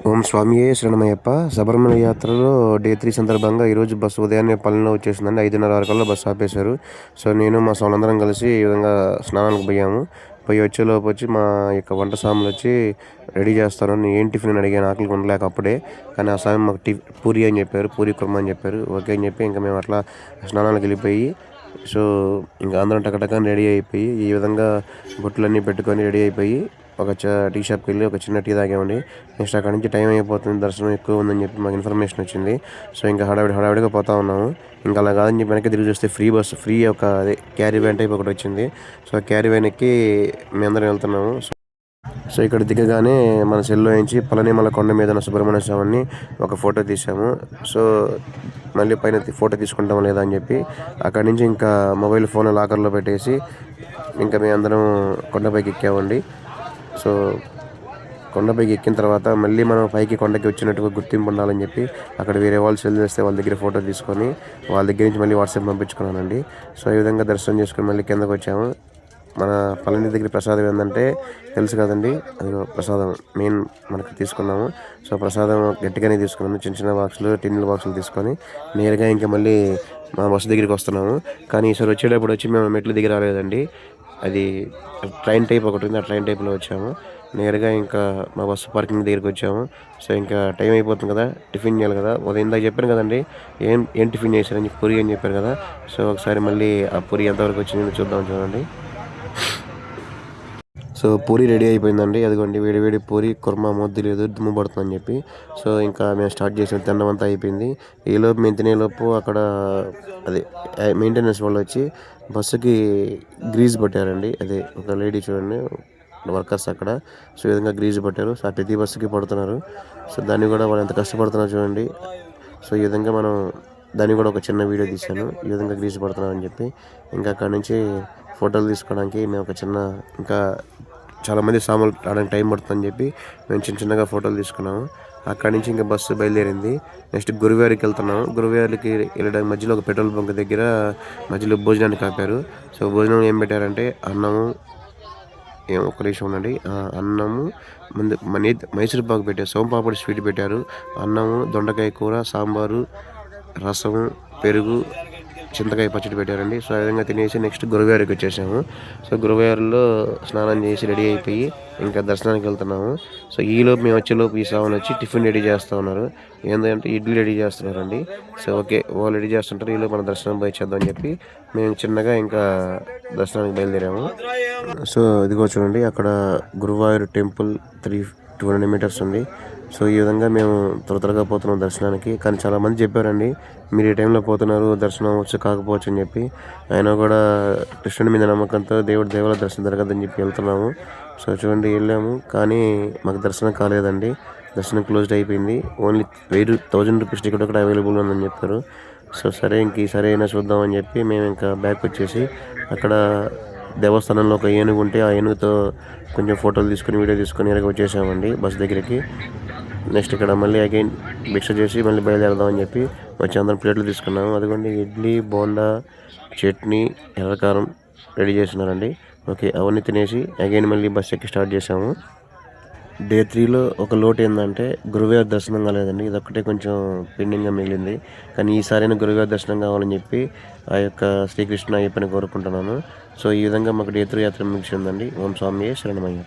ఓం స్వామియే శరణమయ్యప్ప. శబరిమల యాత్రలో డే 3 సందర్భంగా ఈరోజు బస్సు ఉదయాన్నే పల్లెలో వచ్చేసిందండి. 5:30 వరకల్లా బస్సు ఆపేశారు. సో నేను మా సోదరులందరం కలిసి ఈ విధంగా స్నానానికి పోయాము. పోయి వచ్చేలోపు వచ్చి మా యొక్క వంట సాములు వచ్చి రెడీ చేస్తారు. నేను ఏం టిఫిన్ అని అడిగాను, ఆకలికి ఉండలేక అప్పుడే. కానీ ఆ స్వామి మాకు పూరి అని చెప్పారు, పూరి కుర్మా అని చెప్పారు. ఓకే అని చెప్పి ఇంకా మేము అట్లా స్నానానికి వెళ్ళిపోయి, సో ఇంకా అందరం టకటకని రెడీ అయిపోయి ఈ విధంగా బొట్లన్నీ పెట్టుకొని రెడీ అయిపోయి ఒక టీ షాప్కి వెళ్ళి ఒక చిన్న టీ తాగామండి. నెక్స్ట్ అక్కడ నుంచి టైం అయిపోతుంది, దర్శనం ఎక్కువ ఉందని చెప్పి మాకు ఇన్ఫర్మేషన్ వచ్చింది. సో ఇంకా హడావిడిగా పోతా ఉన్నాము. ఇంకా అలా కాదని చెప్పి వెనక్కి తిరిగి చూస్తే ఫ్రీ ఒక అదే క్యారీ వ్యాన్ టైప్ ఒకటి వచ్చింది. సో క్యారీ వ్యాన్ ఎక్కి మేమందరం వెళ్తున్నాము. సో ఇక్కడ దిగగానే మన సెల్లో నుంచి పళనిమల కొండ మీద ఉన్న సుబ్రహ్మణ్య స్వామిని ఒక ఫోటో తీసాము. సో మళ్ళీ పైన ఫోటో తీసుకుంటాం లేదా అని చెప్పి అక్కడి నుంచి ఇంకా మొబైల్ ఫోన్ లాకర్లో పెట్టేసి ఇంకా మేము అందరం కొండపైకి ఎక్కామండి. సో కొండపైకి ఎక్కిన తర్వాత మళ్ళీ మనం కొండకి వచ్చినట్టుగా గుర్తింపు ఉండాలని చెప్పి అక్కడ వేరే వాళ్ళు సెల్ చేస్తే వాళ్ళ దగ్గర ఫోటో తీసుకొని వాళ్ళ దగ్గర నుంచి మళ్ళీ వాట్సాప్ పంపించుకున్నానండి. సో ఈ విధంగా దర్శనం చేసుకుని మళ్ళీ కిందకు వచ్చాము. మన పళని దగ్గర ప్రసాదం ఏంటంటే తెలుసు కదండి, అది ప్రసాదం మెయిన్ మనకు తీసుకున్నాము. సో ప్రసాదం గట్టిగానే తీసుకున్నాము. చిన్న చిన్న బాక్సులు, టిన్నుల బాక్సులు తీసుకొని నేరుగా ఇంకా మళ్ళీ మా బస్సు దగ్గరికి వస్తున్నాము. కానీ ఈసారి వచ్చేటప్పుడు వచ్చి మేము మెట్ల దగ్గర రాలేదండి. అది ట్రైన్ టైప్ ఒకటి ఉంది, ఆ ట్రైన్ టైప్లో వచ్చాము. నేరుగా ఇంకా మా బస్సు పార్కింగ్ దగ్గరికి వచ్చాము. సో ఇంకా టైం అయిపోతుంది కదా, టిఫిన్ చేయాలి కదా. ఉదయం ఇందాక చెప్పాను కదండి ఏం టిఫిన్ చేశారని, పూరి అని చెప్పారు కదా. సో ఒకసారి మళ్ళీ ఆ పూరి ఎంతవరకు వచ్చింది చూద్దాం, చూడండి. సో పూరి రెడీ అయిపోయిందండి. అదిగోండి వేడి పూరి కుర్మా మొద్దు లేదు, దుమ్ము పడుతుందని చెప్పి. సో ఇంకా మేము స్టార్ట్ చేసిన తినడం అంతా అయిపోయింది. ఈలోపు మేము తినేలోపు అక్కడ అదే మెయింటెనెన్స్ వాళ్ళు వచ్చి బస్సుకి గ్రీజ్ పట్టారండి. అదే ఒక లేడీ చూడండి, వర్కర్స్ అక్కడ. సో ఈ విధంగా గ్రీజ్ పట్టారు. సో ప్రతి బస్సుకి పడుతున్నారు. సో దాన్ని కూడా వాళ్ళు ఎంత కష్టపడుతున్నారు చూడండి. సో ఈ విధంగా మనం దాన్ని కూడా ఒక చిన్న వీడియో తీశాను, ఈ విధంగా గ్రీజ్ పడుతున్నాం అని చెప్పి. ఇంకా అక్కడ నుంచి ఫోటోలు తీసుకోవడానికి మేము ఒక చిన్న, ఇంకా చాలామంది సామాన్లు రావడానికి టైం పడుతుందని చెప్పి మేము చిన్నగా ఫోటోలు తీసుకున్నాము. అక్కడి నుంచి ఇంకా బస్సు బయలుదేరింది. నెక్స్ట్ గురువారికి వెళ్తున్నాము. గురువారికి వెళ్ళడానికి మధ్యలో ఒక పెట్రోల్ బంక్ దగ్గర మధ్యలో భోజనానికి ఆపారు. సో భోజనం ఏం పెట్టారంటే అన్నము, ఒక నిమిషం ఉండండి, అన్నము ముందు మైసూర్ పాకు పెట్టారు, సోంపాపడి స్వీట్ పెట్టారు, అన్నము, దొండకాయ కూర, సాంబారు, రసము, పెరుగు, చింతకాయ పచ్చడి పెట్టారండి. సో ఆ విధంగా తినేసి నెక్స్ట్ గురువారికి వచ్చేసాము. సో గురువారిలో స్నానం చేసి రెడీ అయిపోయి ఇంకా దర్శనానికి వెళ్తున్నాము. సో ఈలోపు మేము వచ్చేలోపు ఈ సావన్ వచ్చి టిఫిన్ రెడీ చేస్తూ ఉన్నారు. ఏంటంటే ఇడ్లీ రెడీ చేస్తున్నారండి. సో ఓకే, వాళ్ళు రెడీ చేస్తుంటారు, ఈలోపు మన దర్శనం పోయి చేద్దాం అని చెప్పి మేము చిన్నగా ఇంకా దర్శనానికి బయలుదేరాము. సో ఇదిగో చూడండి, అక్కడ గురువాయూర్ టెంపుల్ 200 మీటర్స్ ఉంది. సో ఈ విధంగా మేము త్వరగా పోతున్నాం దర్శనానికి. కానీ చాలామంది చెప్పారండి మీరు ఈ టైంలో పోతున్నారు, దర్శనం అవ్వచ్చు కాకపోవచ్చు అని చెప్పి. అయినా కూడా కృష్ణుడి మీద నమ్మకంతో దేవుల దర్శనం జరగదని చెప్పి వెళ్తున్నాము. సో చూడండి వెళ్ళాము, కానీ మాకు దర్శనం కాలేదండి. దర్శనం క్లోజ్డ్ అయిపోయింది. ఓన్లీ 1000 రూపీస్ టికెట్ ఒకటి అవైలబుల్ ఉందని చెప్పారు. సో సరే ఇంక ఈసారి అయినా చూద్దామని చెప్పి మేము ఇంకా బ్యాక్ వచ్చేసి అక్కడ దేవస్థానంలో ఒక ఏనుగు ఉంటే ఆ ఏనుగుతో కొంచెం ఫోటోలు తీసుకుని వీడియో తీసుకొని ఇలాగ వచ్చేసామండి బస్ దగ్గరికి. నెక్స్ట్ ఇక్కడ మళ్ళీ అగైన్ భిక్ష చేసి మళ్ళీ బయలుదేరదామని చెప్పి వచ్చి అందరం ప్లేట్లు తీసుకున్నాము. అదిగోండి ఇడ్లీ, బోండా, చట్నీ, ఎర్రకారం రెడీ చేస్తున్నారండి. ఓకే, అవన్నీ తినేసి అగైన్ మళ్ళీ బస్ ఎక్కి స్టార్ట్ చేసాము. డే 3లో ఒక లోటు ఏంటంటే గురువారి దర్శనం కాలేదండి. ఇదొక్కటే కొంచెం పెండింగ్గా మిగిలింది. కానీ ఈసారైనా గురువారి దర్శనం కావాలని చెప్పి ఆ యొక్క శ్రీకృష్ణ అయ్యప్పని కోరుకుంటున్నాను. సో ఈ విధంగా మాకు డే 3 యాత్ర ముగిసిందండి. ఓం స్వామియే శరణమయ్య.